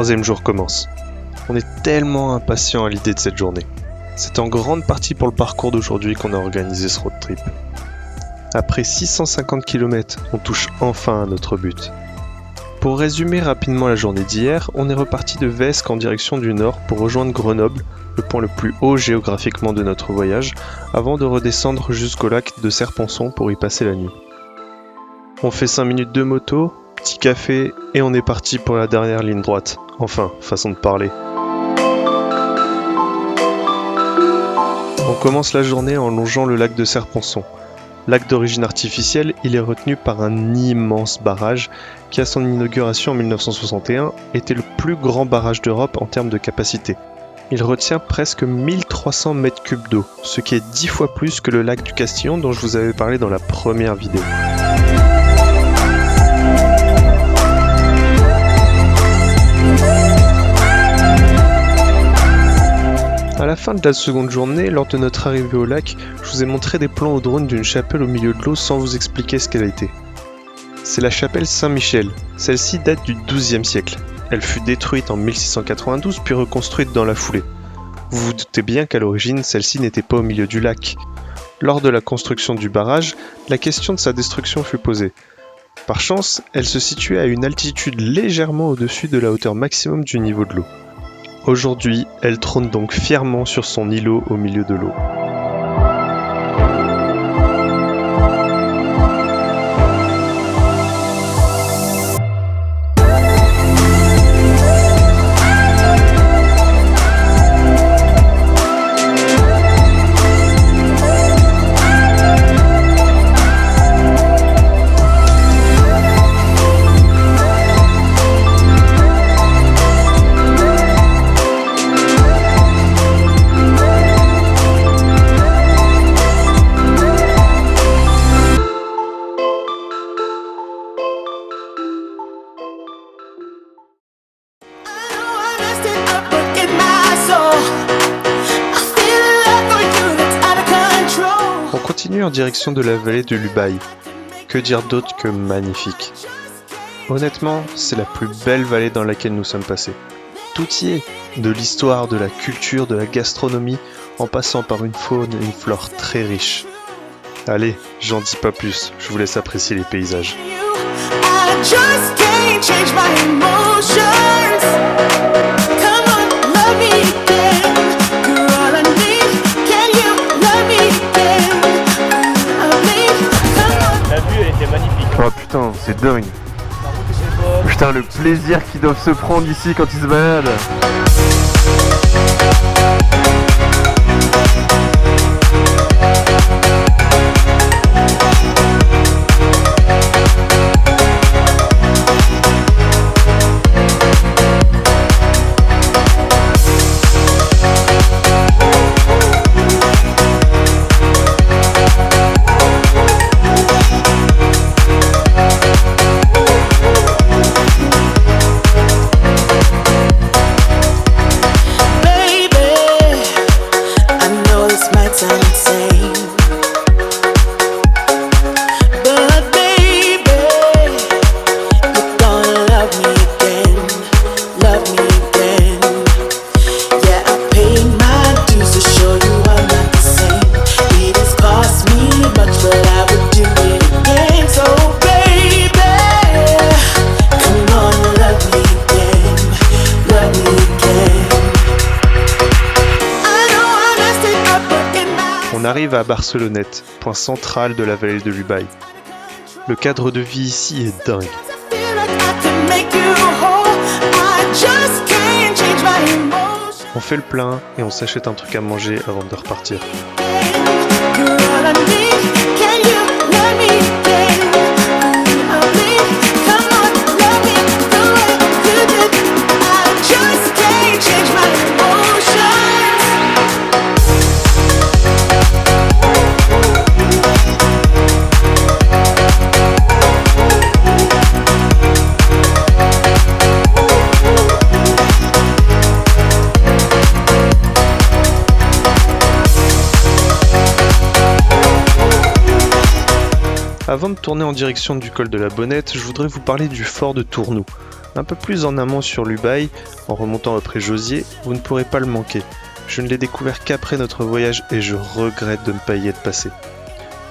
troisième jour commence. On est tellement impatient à l'idée de cette journée. C'est en grande partie pour le parcours d'aujourd'hui qu'on a organisé ce road trip. Après 650 km, on touche enfin à notre but. Pour résumer rapidement la journée d'hier, on est reparti de Vesques en direction du nord pour rejoindre Grenoble, le point le plus haut géographiquement de notre voyage, avant de redescendre jusqu'au lac de Serponçon pour y passer la nuit. On fait 5 minutes de moto, petit café et on est parti pour la dernière ligne droite. Enfin, façon de parler. On commence la journée en longeant le lac de Serponçon. Lac d'origine artificielle, il est retenu par un immense barrage qui, à son inauguration en 1961, était le plus grand barrage d'Europe en termes de capacité. Il retient presque 1300 mètres cubes d'eau, ce qui est 10 fois plus que le lac du Castillon dont je vous avais parlé dans la première vidéo. À la fin de la seconde journée, lors de notre arrivée au lac, je vous ai montré des plans au drone d'une chapelle au milieu de l'eau sans vous expliquer ce qu'elle était. C'est la chapelle Saint-Michel. Celle-ci date du XIIe siècle. Elle fut détruite en 1692 puis reconstruite dans la foulée. Vous vous doutez bien qu'à l'origine, celle-ci n'était pas au milieu du lac. Lors de la construction du barrage, la question de sa destruction fut posée. Par chance, elle se situait à une altitude légèrement au-dessus de la hauteur maximum du niveau de l'eau. Aujourd'hui, elle trône donc fièrement sur son îlot au milieu de l'eau. On continue en direction de la vallée de l'Ubaye. Que dire d'autre que magnifique. Honnêtement, c'est la plus belle vallée dans laquelle nous sommes passés. Tout y est, de l'histoire, de la culture, de la gastronomie, en passant par une faune et une flore très riches. Allez, j'en dis pas plus, je vous laisse apprécier les paysages. Oh putain, c'est dingue. Putain, le plaisir qu'ils doivent se prendre ici quand ils se baladent. On arrive à Barcelonnette, point central de la vallée de l'Ubaye. Le cadre de vie ici est dingue. On fait le plein et on s'achète un truc à manger avant de repartir. Avant de tourner en direction du col de la Bonnette, je voudrais vous parler du fort de Tournou, Un peu plus en amont sur l'Ubaye, en remontant après Josier, vous ne pourrez pas le manquer. Je ne l'ai découvert qu'après notre voyage et je regrette de ne pas y être passé.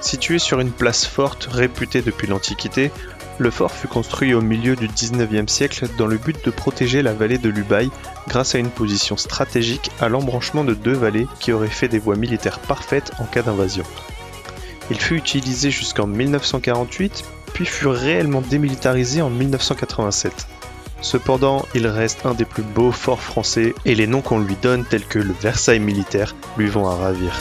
Situé sur une place forte réputée depuis l'Antiquité, le fort fut construit au milieu du XIXe siècle dans le but de protéger la vallée de l'Ubaye grâce à une position stratégique à l'embranchement de deux vallées qui auraient fait des voies militaires parfaites en cas d'invasion. Il fut utilisé jusqu'en 1948, puis fut réellement démilitarisé en 1987. Cependant, il reste un des plus beaux forts français et les noms qu'on lui donne tels que le Versailles militaire lui vont à ravir.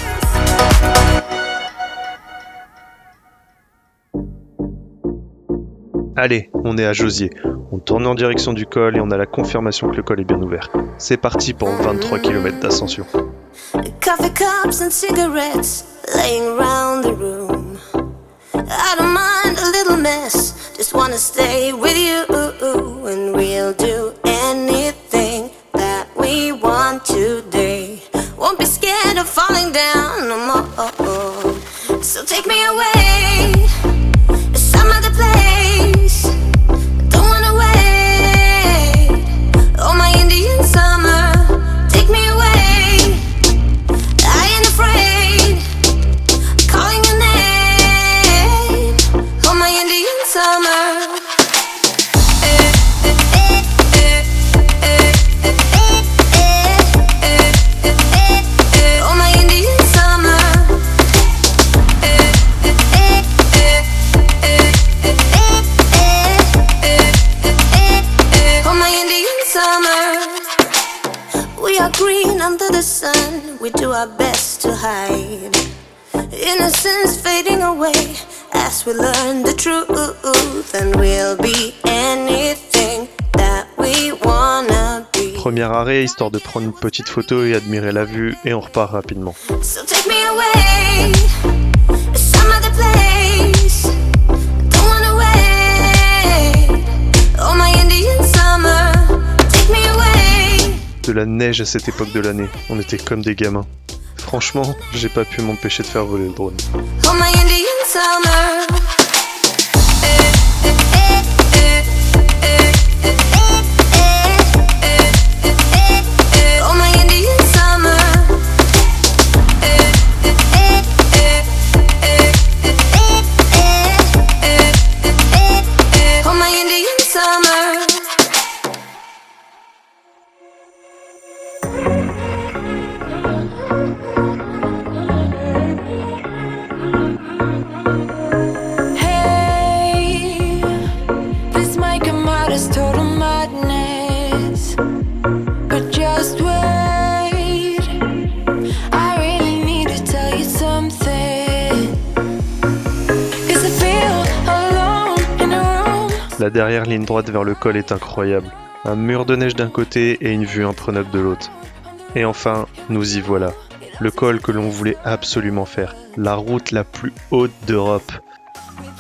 Allez, on est à Josier. On tourne en direction du col et on a la confirmation que le col est bien ouvert. C'est parti pour 23 km d'ascension. Coffee cups and cigarettes laying around the room. I don't mind a little mess, just wanna stay with you, and we'll do anything that we want today. Won't be scared of falling down no more. So take me away to some other place. Don't wanna wait. Oh, my Indian summer, take me away. I ain't afraid, calling your name. Oh, my Indian summer. Oh, my Indian summer. Oh, my Indian summer. We are green under the sun, we do our best to hide innocence fading away as we learn the truth, and we'll be anything that we wanna be. Premier arrêt, histoire de prendre une petite photo et admirer la vue, et on repart rapidement. So take me away to some other place. Don't wanna wait. Oh, my Indian summer, take me away. De la neige à cette époque de l'année, on était comme des gamins. Franchement, j'ai pas pu m'empêcher de faire voler le drone. Oh, my Indian summer. Oh, my Indian summer. Oh, my Indian summer. Hey, this might come out as total madness, but just wait. I really need to tell you something, 'cause I feel alone in a room. La dernière ligne droite vers le col est incroyable. Un mur de neige d'un côté et une vue imprenable de l'autre. Et enfin, nous y voilà. Le col que l'on voulait absolument faire. La route la plus haute d'Europe.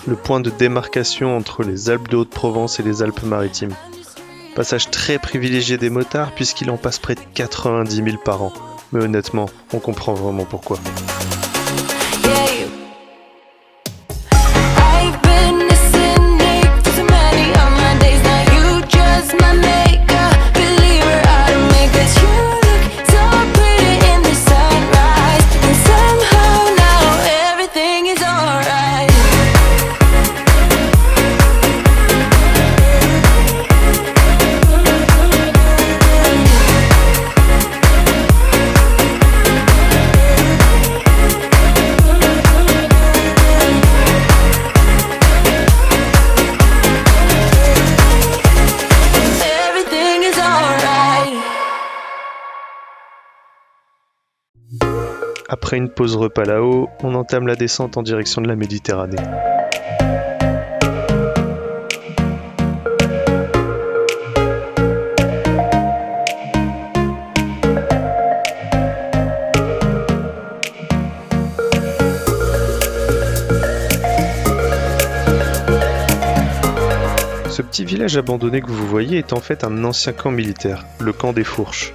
Le point de démarcation entre les Alpes de Haute-Provence et les Alpes-Maritimes. Passage très privilégié des motards puisqu'il en passe près de 90 000 par an. Mais honnêtement, on comprend vraiment pourquoi. Yeah, I've been a cynic for so many of my days. Now you just my maker, believer out of me. 'Cause you look so pretty in the sunrise, and somehow now everything is alright. Everything is alright. Après une pause repas là-haut, on entame la descente en direction de la Méditerranée. Ce petit village abandonné que vous voyez est en fait un ancien camp militaire, le camp des Fourches.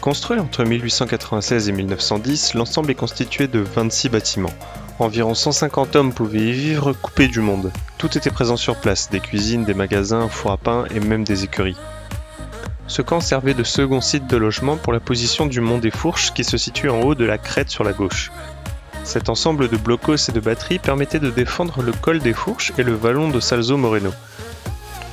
Construit entre 1896 et 1910, l'ensemble est constitué de 26 bâtiments. Environ 150 hommes pouvaient y vivre coupés du monde. Tout était présent sur place, des cuisines, des magasins, fours à pain et même des écuries. Ce camp servait de second site de logement pour la position du mont des Fourches qui se situe en haut de la crête sur la gauche. Cet ensemble de blocos et de batteries permettait de défendre le col des Fourches et le vallon de Salzo Moreno.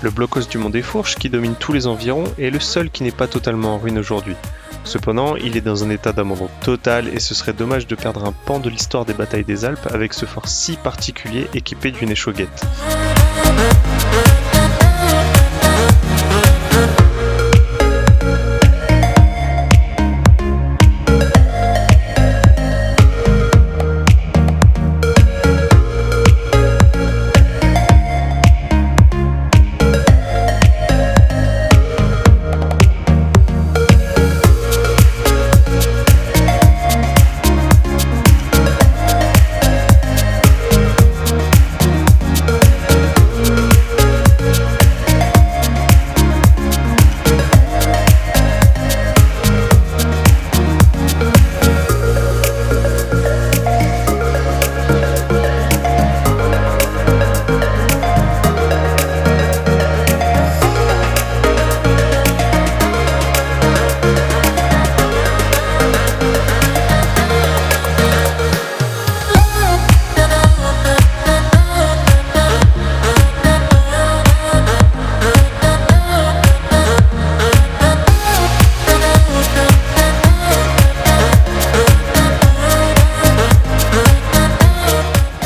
Le blocos du mont des Fourches, qui domine tous les environs, est le seul qui n'est pas totalement en ruine aujourd'hui. Cependant, il est dans un état d'abandon total et ce serait dommage de perdre un pan de l'histoire des batailles des Alpes avec ce fort si particulier équipé d'une échauguette.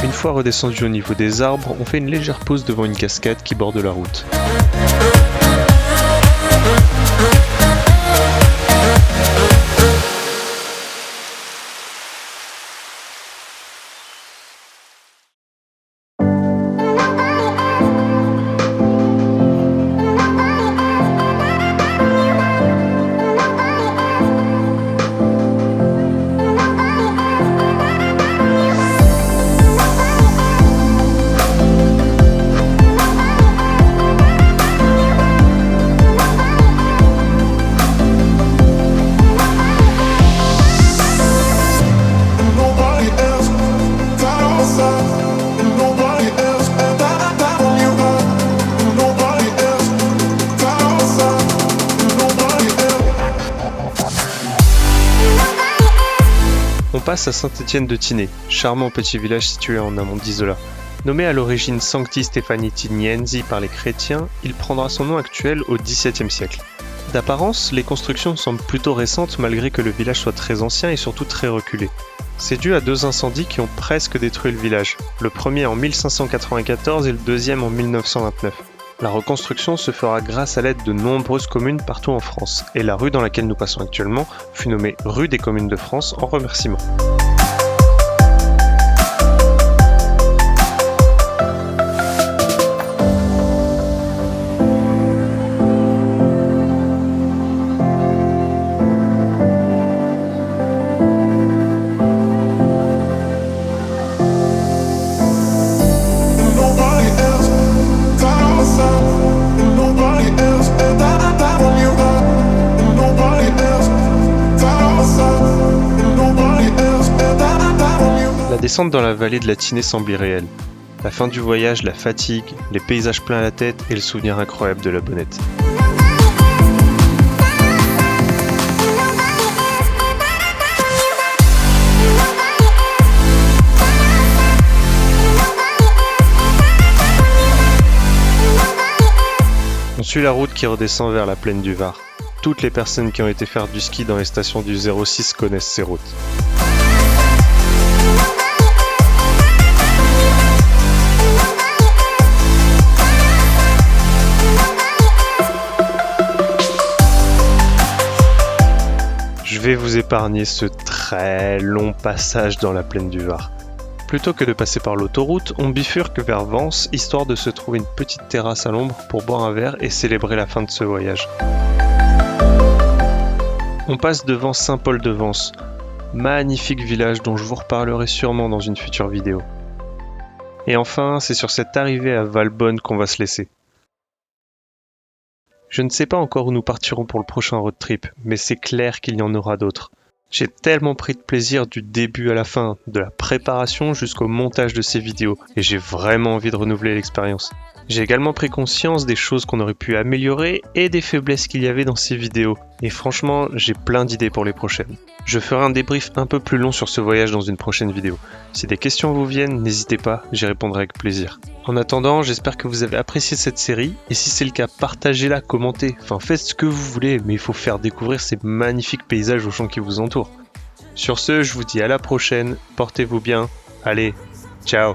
Une fois redescendu au niveau des arbres, on fait une légère pause devant une cascade qui borde la route. On passe à Saint-Étienne-de-Tinée, charmant petit village situé en amont d'Isola. Nommé à l'origine Sancti Stefani Tiniensi par les chrétiens, il prendra son nom actuel au XVIIe siècle. D'apparence, les constructions semblent plutôt récentes malgré que le village soit très ancien et surtout très reculé. C'est dû à deux incendies qui ont presque détruit le village, le premier en 1594 et le deuxième en 1929. La reconstruction se fera grâce à l'aide de nombreuses communes partout en France, et la rue dans laquelle nous passons actuellement fut nommée rue des communes de France en remerciement. La descente dans la vallée de la Tinée semble irréelle. La fin du voyage, la fatigue, les paysages plein à la tête et le souvenir incroyable de la Bonnette. On suit la route qui redescend vers la plaine du Var. Toutes les personnes qui ont été faire du ski dans les stations du 06 connaissent ces routes. Je vais vous épargner ce très long passage dans la plaine du Var. Plutôt que de passer par l'autoroute, on bifurque vers Vence, histoire de se trouver une petite terrasse à l'ombre pour boire un verre et célébrer la fin de ce voyage. On passe devant Saint-Paul-de-Vence, magnifique village dont je vous reparlerai sûrement dans une future vidéo. Et enfin, c'est sur cette arrivée à Valbonne qu'on va se laisser. Je ne sais pas encore où nous partirons pour le prochain road trip, mais c'est clair qu'il y en aura d'autres. J'ai tellement pris de plaisir du début à la fin, de la préparation jusqu'au montage de ces vidéos, et j'ai vraiment envie de renouveler l'expérience. J'ai également pris conscience des choses qu'on aurait pu améliorer et des faiblesses qu'il y avait dans ces vidéos, et franchement, j'ai plein d'idées pour les prochaines. Je ferai un débrief un peu plus long sur ce voyage dans une prochaine vidéo. Si des questions vous viennent, n'hésitez pas, j'y répondrai avec plaisir. En attendant, j'espère que vous avez apprécié cette série, et si c'est le cas, partagez-la, commentez, enfin faites ce que vous voulez, mais il faut faire découvrir ces magnifiques paysages aux champs qui vous entourent. Sur ce, je vous dis à la prochaine, portez-vous bien, allez, ciao!